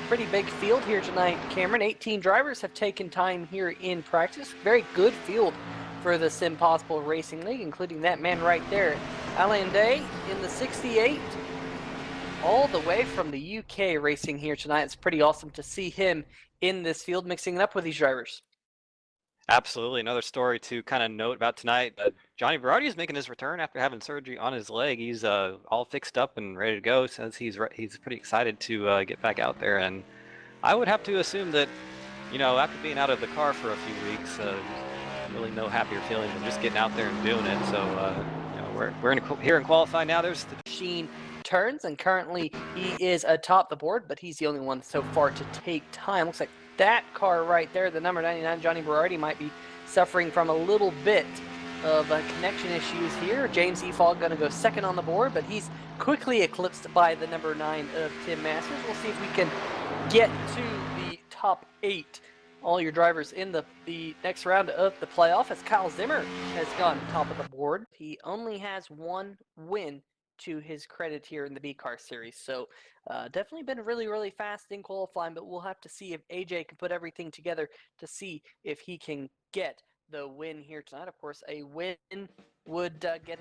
pretty big field here tonight, Cameron. 18 drivers have taken time here in practice. Very good field for the Sim Possible Racing League, including that man right there, Alain Day in the 68. All the way from the UK racing here tonight. It's pretty awesome to see him in this field mixing it up with these drivers. Absolutely. Another story to kind of note about tonight. Johnny Berardi is making his return after having surgery on his leg. He's all fixed up and ready to go. Says he's pretty excited to get back out there. And I would have to assume that, after being out of the car for a few weeks, really no happier feeling than just getting out there and doing it. So we're here in qualifying now. There's the machine turns, and currently he is atop the board, but he's the only one so far to take time. Looks like that car right there, the number 99, Johnny Berardi, might be suffering from a little bit of connection issues here. James Efog going to go second on the board, but he's quickly eclipsed by the number 9 of Tim Masters. We'll see if we can get to the top 8. All your drivers in the next round of the playoff, as Kyle Zimmer has gone top of the board. He only has one win to his credit here in the B-Car Series. So definitely been really, really fast in qualifying, but we'll have to see if AJ can put everything together to see if he can get the win here tonight. Of course, a win would get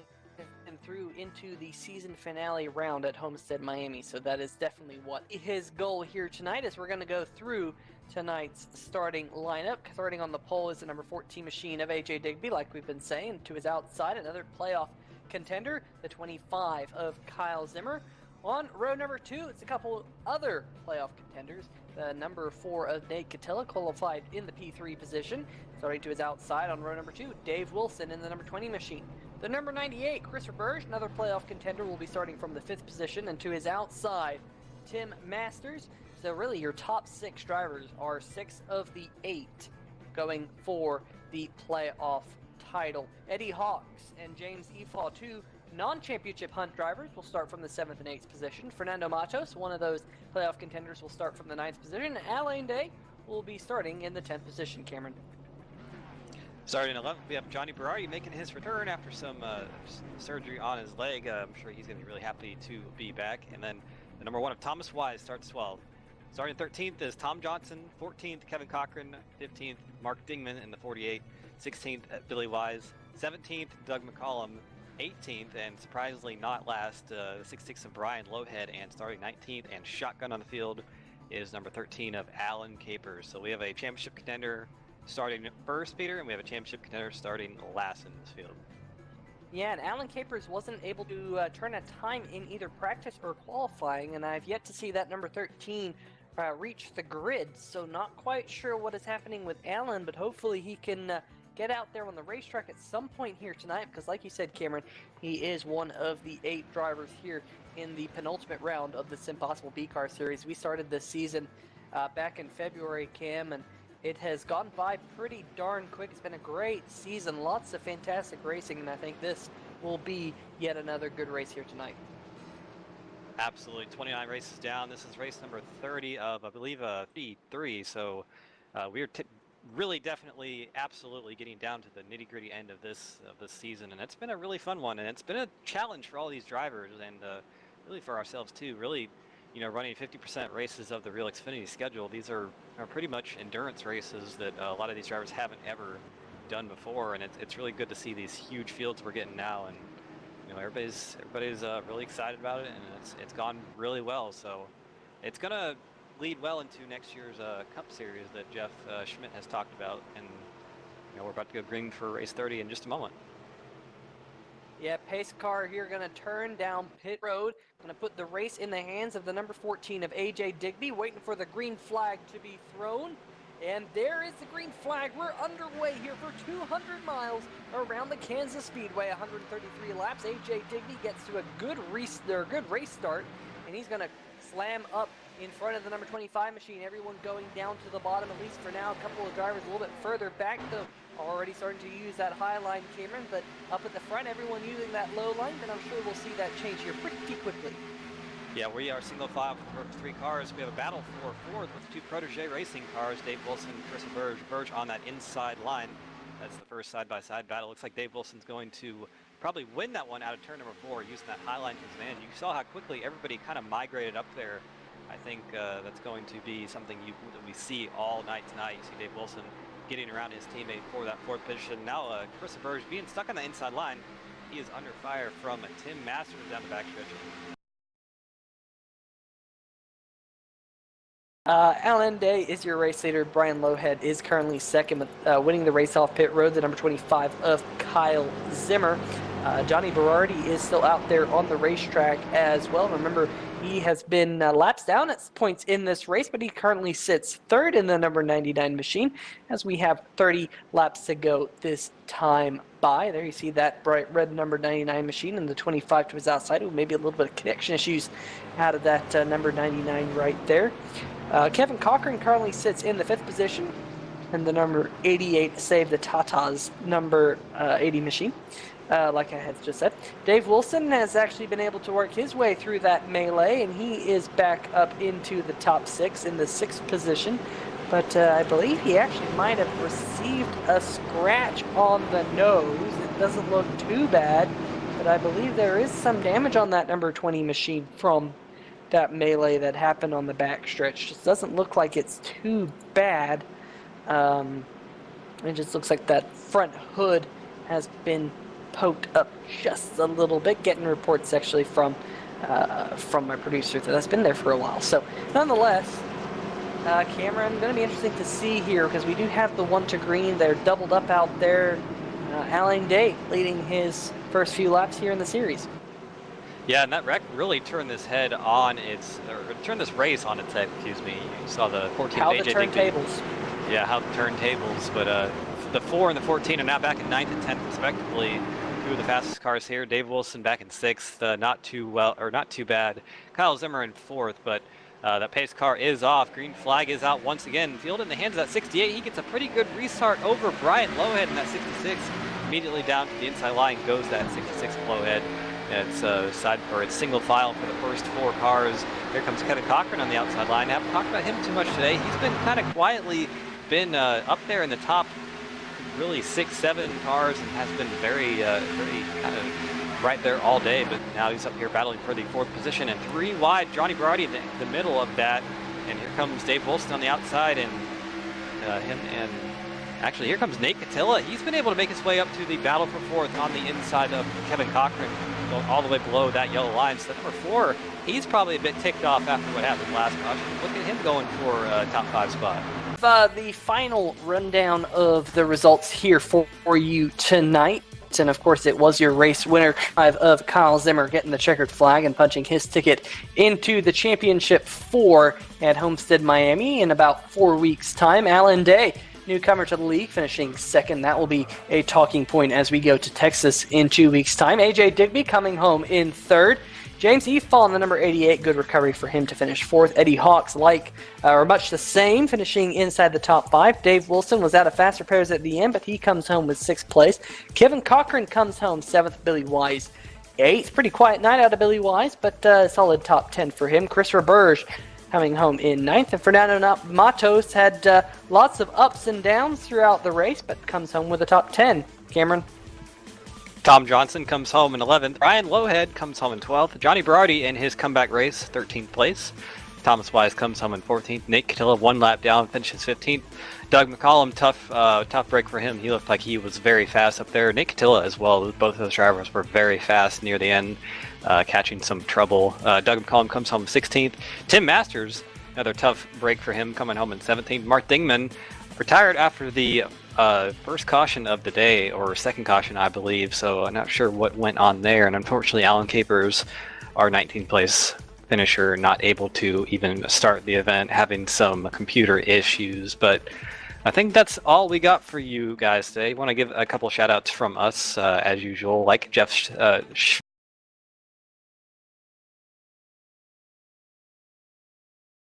him through into the season finale round at Homestead, Miami. So that is definitely what his goal here tonight is. We're going to go through tonight's starting lineup. Starting on the pole is the number 14 machine of AJ Digby, like we've been saying. To his outside, another playoff contender, the 25 of Kyle Zimmer. On row number 2, it's a couple other playoff contenders. The number 4 of Nate Catilla qualified in the P3 position. Starting to his outside on row number 2, Dave Wilson in the number 20 machine. The number 98, Chris Roberge, another playoff contender, will be starting from the 5th position. And to his outside, Tim Masters. So really your top 6 drivers are 6 of the 8 going for the playoff title. Eddie Hawks and James Efall, 2 non-championship hunt drivers, will start from the 7th and 8th position. Fernando Matos, one of those playoff contenders, will start from the 9th position. Alain Day will be starting in the 10th position, Cameron. Starting in 11th, we have Johnny Berardi making his return after some surgery on his leg. I'm sure he's going to be really happy to be back. And then the number 1 of Thomas Wise starts 12th. Starting 13th is Tom Johnson, 14th Kevin Cochran, 15th Mark Dingman in the 48, 16th Billy Wise, 17th Doug McCollum, 18th, and surprisingly not last, the 66 of Brian Lowhead, and starting 19th and shotgun on the field is number 13 of Alan Capers. So we have a championship contender starting first, Peter, and we have a championship contender starting last in this field. Yeah, and Alan Capers wasn't able to turn a time in either practice or qualifying, and I've yet to see that number 13 reach the grid, so not quite sure what is happening with Alan, but hopefully he can get out there on the racetrack at some point here tonight, because like you said, Cameron, he is one of the 8 drivers here in the penultimate round of the Sim Possible B-Car Series. We started this season back in February, Cam, and it has gone by pretty darn quick. It's been a great season, lots of fantastic racing, and I think this will be yet another good race here tonight. Absolutely, 29 races down. This is race number 30 of, I believe, P3. So we're really definitely absolutely getting down to the nitty-gritty end of this season, and it's been a really fun one, and it's been a challenge for all these drivers and really for ourselves too. Really, running 50% races of the Real Xfinity schedule. These are pretty much endurance races that a lot of these drivers haven't ever done before, and it's really good to see these huge fields we're getting now, and everybody's really excited about it, and it's gone really well. So it's gonna lead well into next year's Cup Series that Jeff Schmidt has talked about, and we're about to go green for race 30 in just a moment. Yeah, pace car here going to turn down pit road. Going to put the race in the hands of the number 14 of AJ Digby, waiting for the green flag to be thrown. And there is the green flag. We're underway here for 200 miles around the Kansas Speedway, 133 laps. AJ Digby gets to a good race start, and he's going to slam up in front of the number 25 machine. Everyone going down to the bottom, at least for now. A couple of drivers a little bit further back, though, already starting to use that high line, Cameron. But up at the front, everyone using that low line, and I'm sure we'll see that change here pretty quickly. Yeah, we are single file for 3 cars. We have a battle for 4th with 2 Protege racing cars, Dave Wilson and Chris Roberge on that inside line. That's the first side-by-side battle. Looks like Dave Wilson's going to probably win that one out of turn number 4 using that high line to his advantage. You saw how quickly everybody kind of migrated up there I think that's going to be something that we see all night tonight. You see Dave Wilson getting around his teammate for that 4th position. Now Chris Burge being stuck on the inside line. He is under fire from Tim Masters down the backstretch. Alan Day is your race leader. Brian Lowhead is currently second, with, winning the race off pit road, the number 25 of Kyle Zimmer. Johnny Berardi is still out there on the racetrack as well. Remember, he has been laps down at points in this race, but he currently sits third in the number 99 machine as we have 30 laps to go this time by. There you see that bright red number 99 machine and the 25 to his outside, with maybe a little bit of connection issues out of that number 99 right there. Kevin Cochran currently sits in the 5th position, and the number 88 Save the Tatas number 80 machine, like I had just said. Dave Wilson has actually been able to work his way through that melee, and he is back up into the top 6 in the 6th position. But I believe he actually might have received a scratch on the nose. It doesn't look too bad, but I believe there is some damage on that number 20 machine from that melee that happened on the backstretch. Just doesn't look like it's too bad. It just looks like that front hood has been poked up just a little bit. Getting reports actually from my producer that's been there for a while. So nonetheless, Cameron, going to be interesting to see here because we do have the 1 to green. They're doubled up out there. Alan Day leading his first few laps here in the series. Yeah, and that wreck really turned this head on its, or turned this race on its head, excuse me. You saw the 14 How AJ the turntables. Yeah, how the turntables, but the 4 and the 14 are now back in 9th and 10th respectively. Two of the fastest cars here. Dave Wilson back in 6th, not too bad. Kyle Zimmer in 4th, but that pace car is off. Green flag is out once again. Field in the hands of that 68. He gets a pretty good restart over Brian Lowhead in that 66. Immediately down to the inside line goes that 66 Lowhead. It's it's single file for the first 4 cars. Here comes Kevin Cochran on the outside line. I haven't talked about him too much today. He's been kind of quietly been up there in the top, really 6-7 cars, and has been very kind of right there all day. But now he's up here battling for the 4th position and 3 wide. Johnny Berardi in the middle of that, and here comes Dave Wilson on the outside, and actually here comes Nate Catilla. He's been able to make his way up to the battle for 4th on the inside of Kevin Cochran, going all the way below that yellow line. So number 4, he's probably a bit ticked off after what happened last caution. Look at him going for a top 5 spot. The final rundown of the results here for you tonight. And of course, it was your race winner of Kyle Zimmer getting the checkered flag and punching his ticket into the championship 4 at Homestead, Miami in about 4 weeks' time. Alan Day, newcomer to the league, finishing 2nd. That will be a talking point as we go to Texas in 2 weeks' time. AJ Digby coming home in 3rd. James Efall in the number 88, good recovery for him to finish 4th. Eddie Hawks, much the same, finishing inside the top 5. Dave Wilson was out of fast repairs at the end, but he comes home with 6th place. Kevin Cochran comes home 7th. Billy Wise 8th. Pretty quiet night out of Billy Wise, but solid top 10 for him. Chris Burge coming home in 9th. And Fernando Matos had lots of ups and downs throughout the race, but comes home with a top 10. Cameron? Tom Johnson comes home in 11th. Brian Lowhead comes home in 12th. Johnny Berardi in his comeback race, 13th place. Thomas Wise comes home in 14th. Nate Catilla 1 lap down, finishes 15th. Doug McCollum, tough break for him. He looked like he was very fast up there. Nate Catilla as well. Both of those drivers were very fast near the end, catching some trouble. Doug McCollum comes home 16th. Tim Masters, another tough break for him, coming home in 17th. Mark Dingman retired after the first caution of the day, or second caution, I believe, so I'm not sure what went on there. And unfortunately, Alan Capers, our 19th place finisher, not able to even start the event, having some computer issues. But I think that's all we got for you guys today. Want to give a couple shout outs from us, as usual, like Jeff